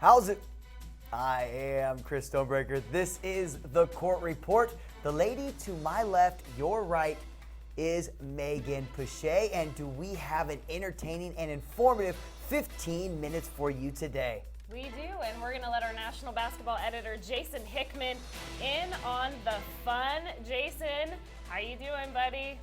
How's it? I am Chris Stonebreaker. This is the Court Report. The lady to my left, your right, is Megan Pichet. And do we have an entertaining and informative 15 minutes for you today? We do, and we're going to let our national basketball editor, Jason Hickman, in on the fun. Jason, how you doing, buddy?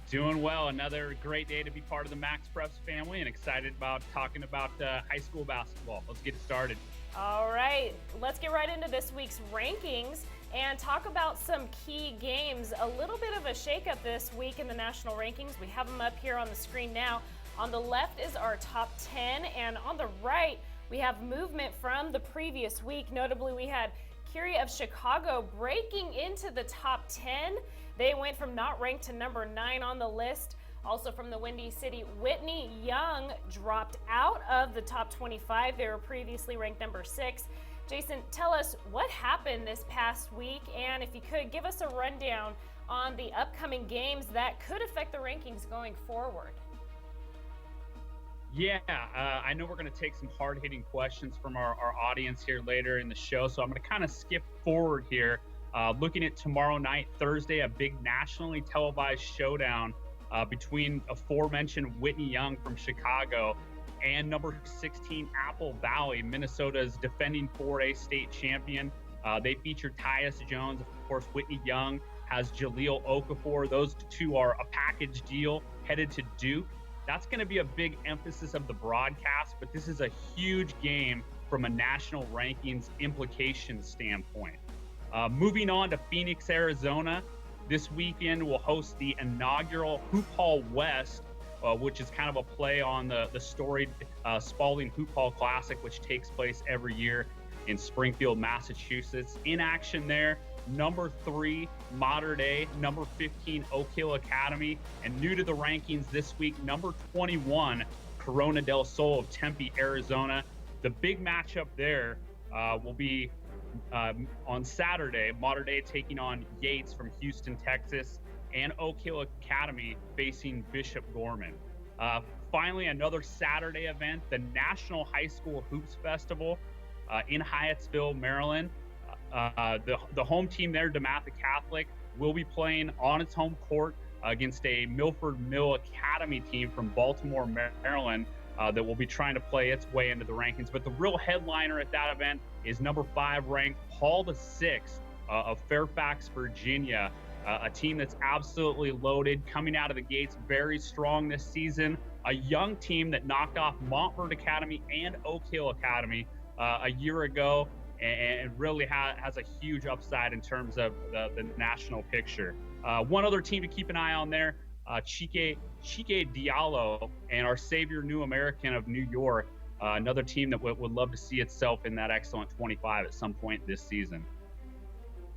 Doing well. Another great day to be part of the MaxPreps family and excited about talking about high school basketball. Let's get started. All right, let's get right into this week's rankings and talk about some key games. A little bit of a shakeup this week in the national rankings. We have them up here on the screen now. On the left is our top 10, and on the right, we have movement from the previous week. Notably, we had Curie of Chicago breaking into the top 10. They went from not ranked to number 9 on the list. Also from the Windy City, Whitney Young dropped out of the top 25. They were previously ranked number 6. Jason, tell us what happened this past week, and if you could, give us a rundown on the upcoming games that could affect the rankings going forward. Yeah, I know we're going to take some hard-hitting questions from our audience here later in the show, so I'm going to kind of skip forward here. Looking at tomorrow night, Thursday, a big nationally televised showdown between aforementioned Whitney Young from Chicago and number 16 Apple Valley, Minnesota's defending 4A state champion. They feature Tyus Jones. Of course, Whitney Young has Jaleel Okafor. Those two are a package deal headed to Duke. That's going to be a big emphasis of the broadcast, but this is a huge game from a national rankings implication standpoint. Moving on to Phoenix, Arizona, this weekend we'll host the inaugural Hoop Hall West, which is kind of a play on the storied Spalding Hoop Hall Classic, which takes place every year in Springfield, Massachusetts. In action there, number 3, Mater Dei, number 15, Oak Hill Academy, and new to the rankings this week, number 21, Corona del Sol of Tempe, Arizona. The big matchup there will be on Saturday, Mater Dei taking on Yates from Houston, Texas, and Oak Hill Academy facing Bishop Gorman. Finally, another Saturday event, the National High School Hoops Festival in Hyattsville, Maryland. The home team there, DeMatha Catholic, will be playing on its home court against a Milford Mill Academy team from Baltimore, Maryland, that will be trying to play its way into the rankings. But the real headliner at that event is number 5 ranked Paul VI of Fairfax, Virginia, a team that's absolutely loaded, coming out of the gates very strong this season. A young team that knocked off Montford Academy and Oak Hill Academy a year ago, and really has a huge upside in terms of the national picture. One other team to keep an eye on there, Chike Diallo and our Savior New American of New York, another team that would love to see itself in that excellent 25 at some point this season.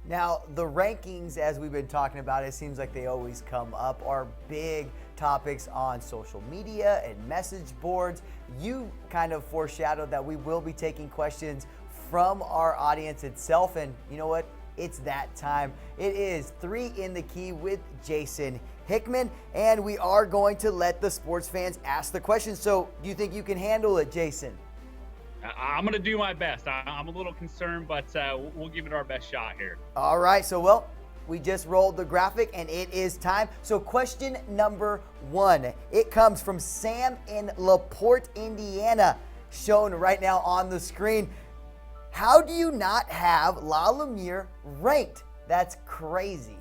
Now, the rankings, as we've been talking about, it seems like they always come up, are big topics on social media and message boards. You kind of foreshadowed that we will be taking questions from our audience itself, and you know what? It's that time. It is 3 in the Key with Jason Hickman, and we are going to let the sports fans ask the questions. So do you think you can handle it, Jason? I'm going to do my best. I'm a little concerned, but we'll give it our best shot here. All right. So, we just rolled the graphic, and it is time. So question number 1. It comes from Sam in LaPorte, Indiana, shown right now on the screen. How do you not have La Lumiere ranked? That's crazy.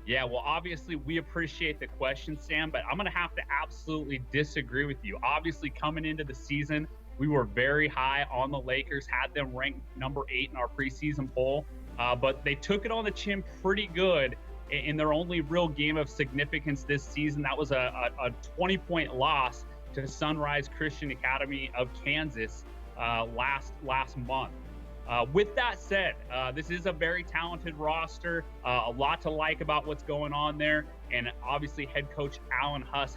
Yeah, well, obviously, we appreciate the question, Sam, but I'm going to have to absolutely disagree with you. Obviously, coming into the season, we were very high on the Lakers, had them ranked number 8 in our preseason poll, but they took it on the chin pretty good in their only real game of significance this season. That was a 20-point loss to Sunrise Christian Academy of Kansas last month. With that said, this is a very talented roster, a lot to like about what's going on there, and obviously head coach Alan Huss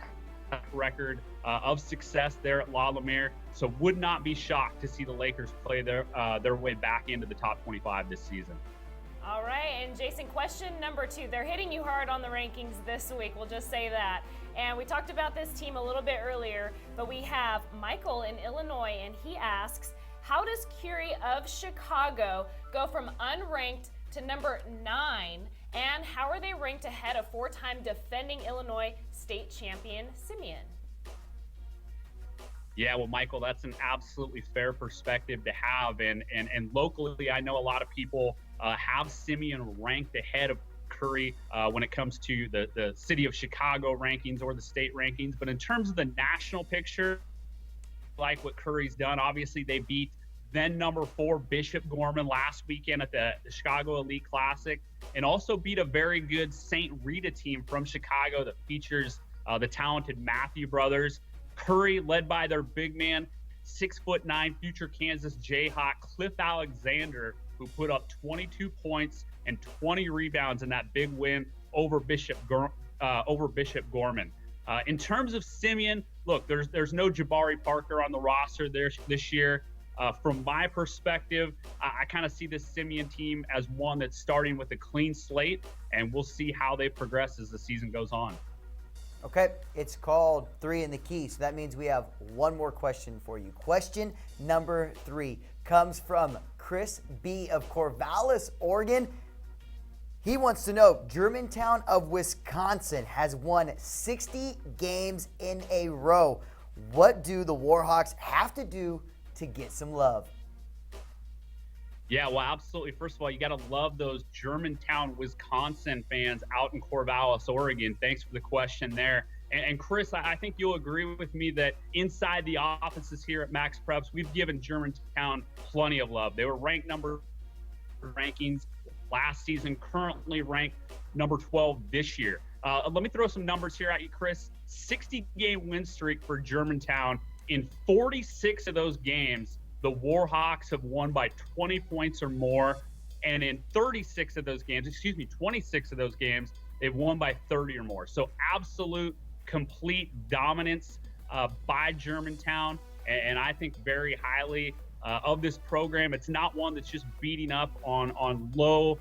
has a record of success there at La Lumiere, so would not be shocked to see the Lakers play their way back into the top 25 this season. All right, and Jason, question number 2. They're hitting you hard on the rankings this week, we'll just say that. And we talked about this team a little bit earlier, but we have Michael in Illinois, and he asks, how does Curie of Chicago go from unranked to number 9? And how are they ranked ahead of 4-time defending Illinois state champion Simeon? Yeah, well, Michael, that's an absolutely fair perspective to have. And locally, I know a lot of people have Simeon ranked ahead of Curry when it comes to the city of Chicago rankings or the state rankings. But in terms of the national picture, like what Curry's done, obviously they beat then number 4 Bishop Gorman last weekend at the Chicago Elite Classic, and also beat a very good St. Rita team from Chicago that features the talented Matthew brothers. Curry, led by their big man, 6'9" future Kansas Jayhawk Cliff Alexander, who put up 22 points and 20 rebounds in that big win over Bishop Gorman. In terms of Simeon, look, there's no Jabari Parker on the roster there this year. From my perspective, I kind of see this Simeon team as one that's starting with a clean slate, and we'll see how they progress as the season goes on. Okay, it's called 3 in the Key, so that means we have one more question for you. Question number 3 comes from Chris B. of Corvallis, Oregon. He wants to know, Germantown of Wisconsin has won 60 games in a row. What do the Warhawks have to do to get some love? Yeah, well, absolutely. First of all, you got to love those Germantown, Wisconsin fans out in Corvallis, Oregon. Thanks for the question there. And Chris, I think you'll agree with me that inside the offices here at MaxPreps, we've given Germantown plenty of love. They were ranked number rankings last season, currently ranked number 12 this year. Let me throw some numbers here at you, Chris. 60-game win streak for Germantown. In 46 of those games, the Warhawks have won by 20 points or more. And in 26 of those games, they've won by 30 or more. So absolute, complete dominance by Germantown. And I think very highly of this program. It's not one that's just beating up on low,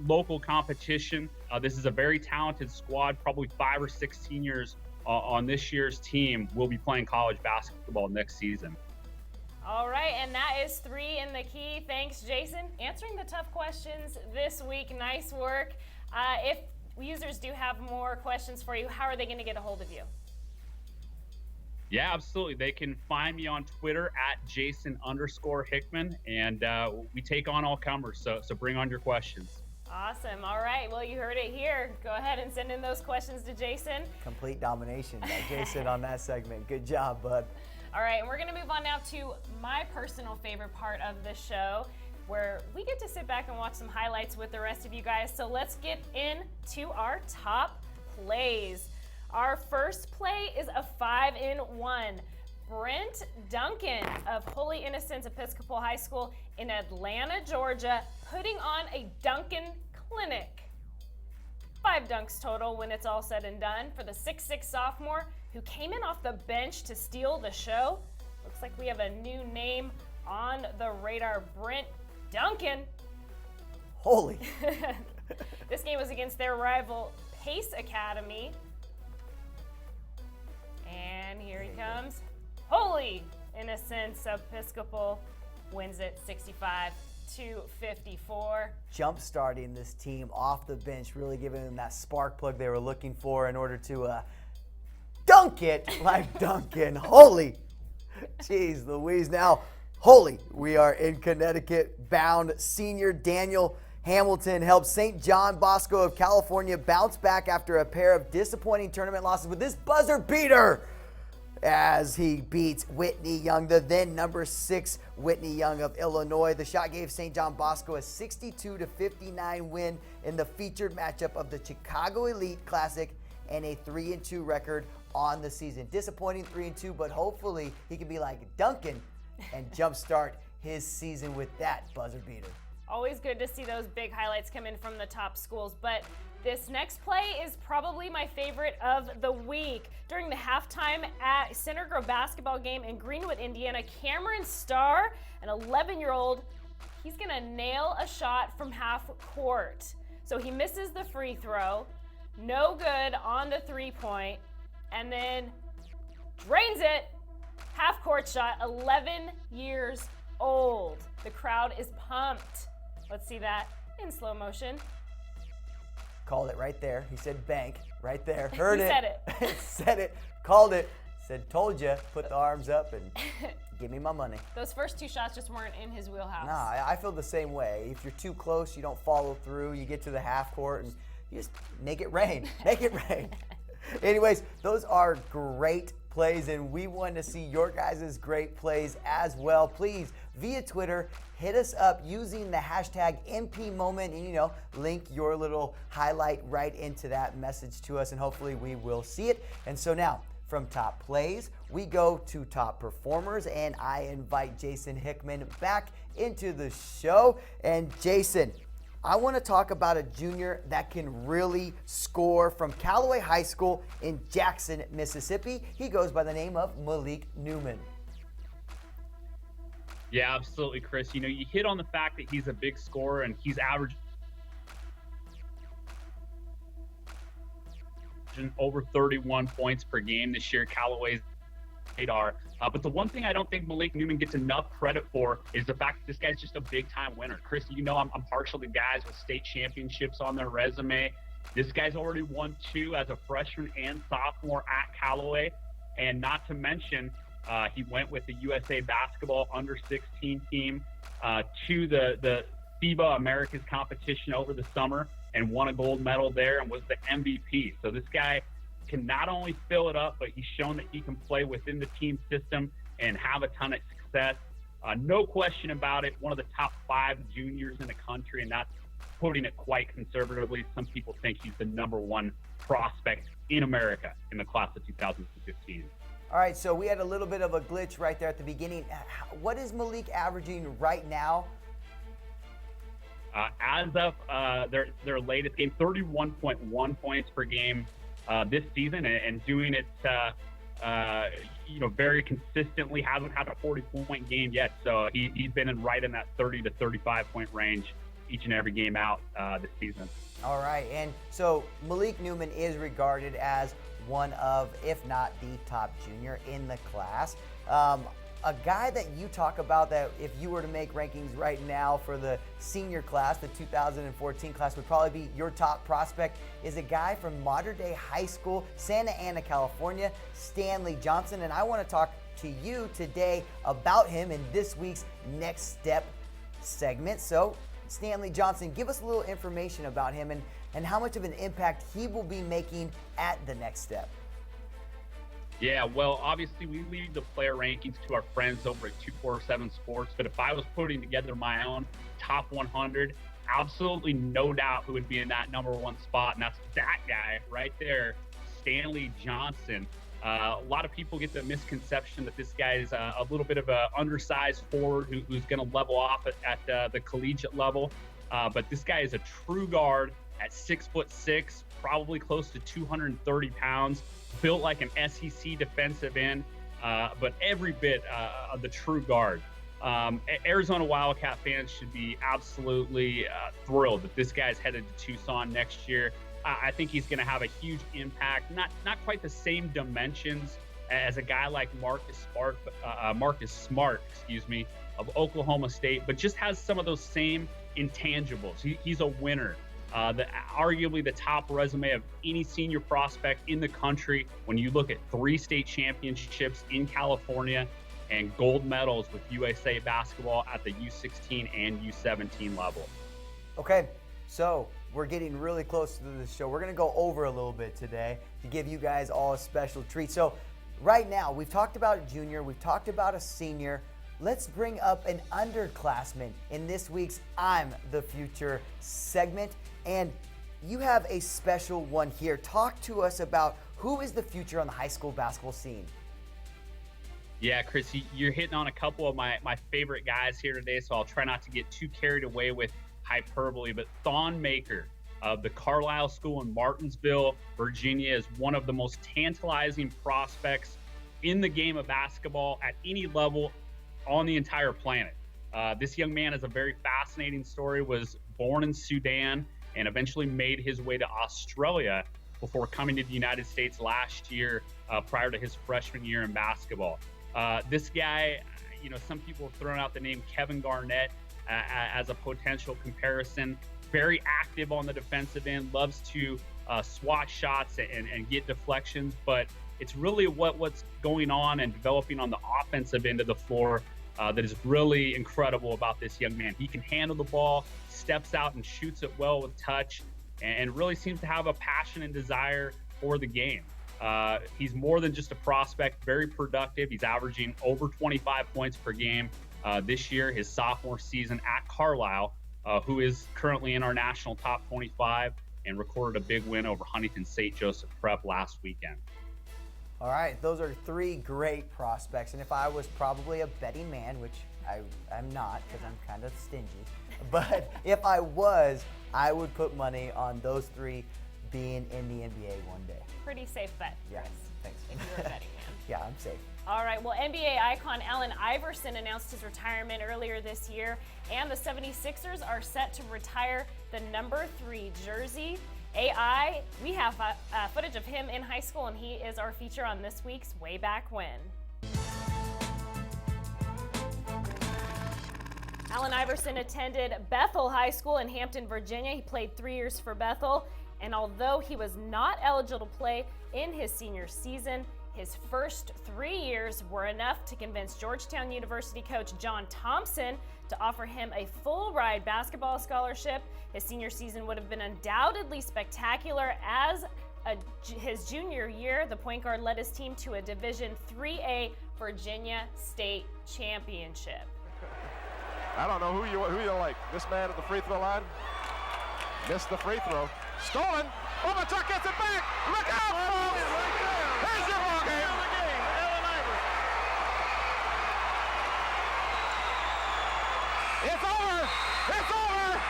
local competition. This is a very talented squad, probably 5 or 6 seniors on this year's team will be playing college basketball next season. All right, and that is 3 in the Key. Thanks, Jason. Answering the tough questions this week. Nice work. If users do have more questions for you, how are they going to get a hold of you? Yeah, absolutely. They can find me on Twitter at Jason_Hickman, and we take on all comers, so bring on your questions. Awesome. All right. Well, you heard it here. Go ahead and send in those questions to Jason. Complete domination by Jason on that segment. Good job, bud. All right. And we're going to move on now to my personal favorite part of the show, where we get to sit back and watch some highlights with the rest of you guys. So let's get into our top plays. Our first play is a 5-in-1. Brent Duncan of Holy Innocents Episcopal High School in Atlanta, Georgia, putting on a Duncan clinic. 5 dunks total when it's all said and done for the 6'6" sophomore who came in off the bench to steal the show. Looks like we have a new name on the radar, Brent Duncan. Holy. This game was against their rival Pace Academy. And here he comes. Holy Innocents Episcopal wins it 65-54. Jump starting this team off the bench, really giving them that spark plug they were looking for in order to dunk it like Duncan. Holy. Jeez Louise. Now, holy, we are in Connecticut bound. Senior Daniel Hamilton helped St. John Bosco of California bounce back after a pair of disappointing tournament losses with this buzzer beater as he beats Whitney Young, the then number 6 Whitney Young of Illinois. The shot gave St. John Bosco a 62-59 win in the featured matchup of the Chicago Elite Classic and a 3-2 record on the season. Disappointing 3-2, but hopefully he can be like Duncan and jumpstart his season with that buzzer beater. Always good to see those big highlights come in from the top schools, but this next play is probably my favorite of the week. During the halftime at Center Grove basketball game in Greenwood, Indiana, Cameron Starr, an 11-year-old, he's gonna nail a shot from half court. So he misses the free throw, No good on the 3-point, and then drains it. Half court shot, 11 years old. The crowd is pumped. Let's see that in slow motion. Called it right there. He said bank right there. Heard He it. said it. Said it. Called it. Said told you. Put the arms up and give me my money. Those first 2 shots just weren't in his wheelhouse. Nah, I feel the same way. If you're too close, you don't follow through. You get to the half court and you just make it rain. Make it rain. Anyways, those are great plays, and we want to see your guys' great plays as well. Please, via Twitter, hit us up using the hashtag MPMoment and, link your little highlight right into that message to us, and hopefully we will see it. And so now, from top plays, we go to top performers, and I invite Jason Hickman back into the show. And Jason, I want to talk about a junior that can really score from Callaway High School in Jackson, Mississippi. He goes by the name of Malik Newman. Yeah, absolutely, Chris. You hit on the fact that he's a big scorer and he's averaging over 31 points per game this year. Callaway's radar. But the one thing I don't think Malik Newman gets enough credit for is the fact that this guy's just a big-time winner. Chris, I'm partial to guys with state championships on their resume. This guy's already won 2 as a freshman and sophomore at Callaway. And not to mention, he went with the USA Basketball Under-16 team to the FIBA Americas competition over the summer and won a gold medal there and was the MVP. So this guy can not only fill it up, but he's shown that he can play within the team system and have a ton of success. No question about it, one of the top 5 juniors in the country, and that's putting it quite conservatively. Some people think he's the number 1 prospect in America in the class of 2015. All right, so we had a little bit of a glitch right there at the beginning. What is Malik averaging right now? As of their latest game, 31.1 points per game this season, and doing it very consistently. Hasn't had a 40-point game yet, so he's been right in that 30 to 35 point range each and every game out this season. All right, and so Malik Newman is regarded as one of, if not the top junior in the class. A guy that you talk about that if you were to make rankings right now for the senior class, the 2014 class, would probably be your top prospect, is a guy from Modern Day High School, Santa Ana, California, Stanley Johnson. And I want to talk to you today about him in this week's Next Step segment. So, Stanley Johnson, give us a little information about him and how much of an impact he will be making at the Next Step. Yeah, well, obviously we leave the player rankings to our friends over at 247 Sports, but if I was putting together my own top 100, absolutely no doubt who would be in that number 1 spot, and that's that guy right there, Stanley Johnson. A lot of people get the misconception that this guy is a little bit of an undersized forward who's going to level off at the collegiate level, but this guy is a true guard at 6'6", probably close to 230 pounds, built like an SEC defensive end, but every bit of the true guard. Arizona Wildcat fans should be absolutely thrilled that this guy's headed to Tucson next year. I think he's going to have a huge impact, not quite the same dimensions as a guy like Marcus Smart, of Oklahoma State, but just has some of those same intangibles. He's a winner. Arguably the top resume of any senior prospect in the country when you look at 3 state championships in California and gold medals with USA Basketball at the U16 and U17 level. Okay, so we're getting really close to the show. We're going to go over a little bit today to give you guys all a special treat. So right now, we've talked about a junior, we've talked about a senior. Let's bring up an underclassman in this week's I'm the Future segment. And you have a special one here. Talk to us about who is the future on the high school basketball scene. Yeah, Chris, you're hitting on a couple of my favorite guys here today, so I'll try not to get too carried away with hyperbole. But Thon Maker of the Carlisle School in Martinsville, Virginia, is one of the most tantalizing prospects in the game of basketball at any level on the entire planet. This young man has a very fascinating story, was born in Sudan and eventually made his way to Australia. before coming to the United States last year prior to his freshman year in basketball. This guy, some people have thrown out the name Kevin Garnett as a potential comparison. Very active on the defensive end, loves to swat shots and get deflections, but it's really what's going on and developing on the offensive end of the floor that is really incredible about this young man. He can handle the ball, steps out and shoots it well with touch, and really seems to have a passion and desire for the game. He's more than just a prospect, very productive. He's averaging over 25 points per game this year, his sophomore season at Carlisle, who is currently in our national top 25 and recorded a big win over Huntington St. Joseph Prep last weekend. All right, those are 3 great prospects. And if I was probably a betting man, which I'm not because I'm kind of stingy, but if I was, I would put money on those 3 being in the NBA one day. Pretty safe bet, Chris. Yeah, thanks. If you're a betting man. Yeah, I'm safe. All right, well, NBA icon Allen Iverson announced his retirement earlier this year, and the 76ers are set to retire the number 3 jersey. AI, we have footage of him in high school, and he is our feature on this week's Way Back When. Allen Iverson attended Bethel High School in Hampton, Virginia. He played 3 years for Bethel, and although he was not eligible to play in his senior season, his first 3 years were enough to convince Georgetown University coach John Thompson to offer him a full-ride basketball scholarship. His senior season would have been undoubtedly spectacular. As his junior year, the point guard led his team to a Division IIIA Virginia State Championship. I don't know who you like. This man at the free throw line missed the free throw. Stolen. Overtuck gets it back. Look out, folks. Here's your ball game. Allen Iverson. It's over. It's over.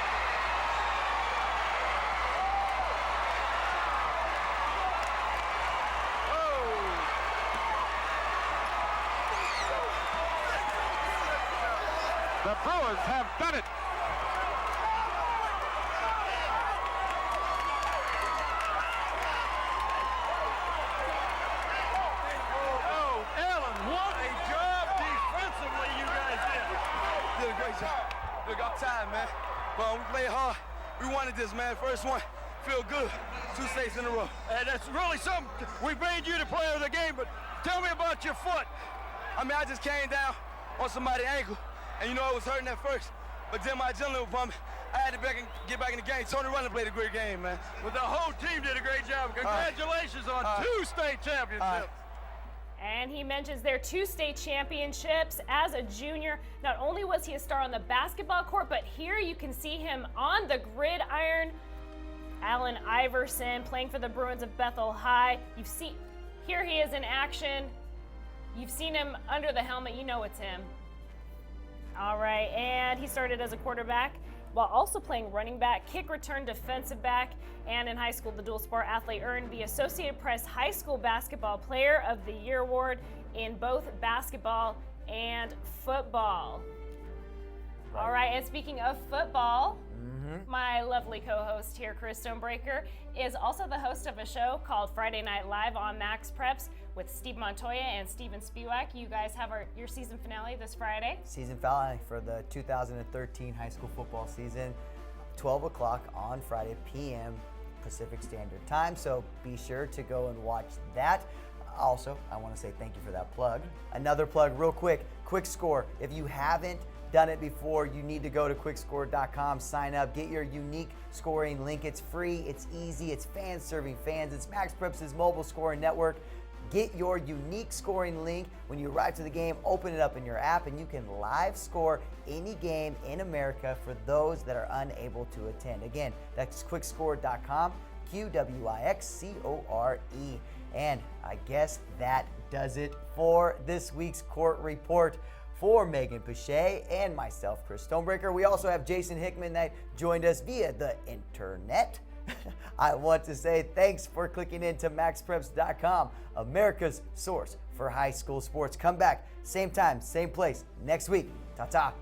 The Bruins have done it. Oh, Allen, what a job defensively you guys did. Did a great job. Look, I'm tired, man. But we played hard. We wanted this, man. First one, feel good. 2 states in a row. And that's really something. We made you the player of the game, but tell me about your foot. I mean, I just came down on somebody's ankle, and it was hurting at first. But then my adrenaline was pumping. I had to get back in the game. Tony Runner played a great game, man. Well, the whole team did a great job. Congratulations on 2 state championships. And he mentions their 2 state championships as a junior. Not only was he a star on the basketball court, but here you can see him on the gridiron. Allen Iverson playing for the Bruins of Bethel High. Here he is in action. You've seen him under the helmet. You know it's him. All right, and he started as a quarterback while also playing running back, kick return, defensive back, and in high school, the dual sport athlete earned the Associated Press High School Basketball Player of the Year award in both basketball and football. Right. All right, and speaking of football, my lovely co-host here, Chris Stonebreaker, is also the host of a show called Friday Night Live on MaxPreps with Steve Montoya and Steven Spiewak. You guys have your season finale this Friday. Season finale for the 2013 high school football season, 12 o'clock on Friday p.m. Pacific Standard Time. So be sure to go and watch that. Also, I want to say thank you for that plug. Another plug real quick, Quick Score. If you haven't done it before, you need to go to quickscore.com, sign up, get your unique scoring link. It's free, it's easy, it's fans serving fans. It's MaxPreps' mobile scoring network. Get your unique scoring link. When you arrive to the game, open it up in your app and you can live score any game in America for those that are unable to attend. Again, that's quickscore.com, QWIXCORE. And I guess that does it for this week's Court Report. For Megan Pache and myself, Chris Stonebreaker. We also have Jason Hickman that joined us via the internet. I want to say thanks for clicking into MaxPreps.com, America's source for high school sports. Come back, same time, same place, next week. Ta-ta.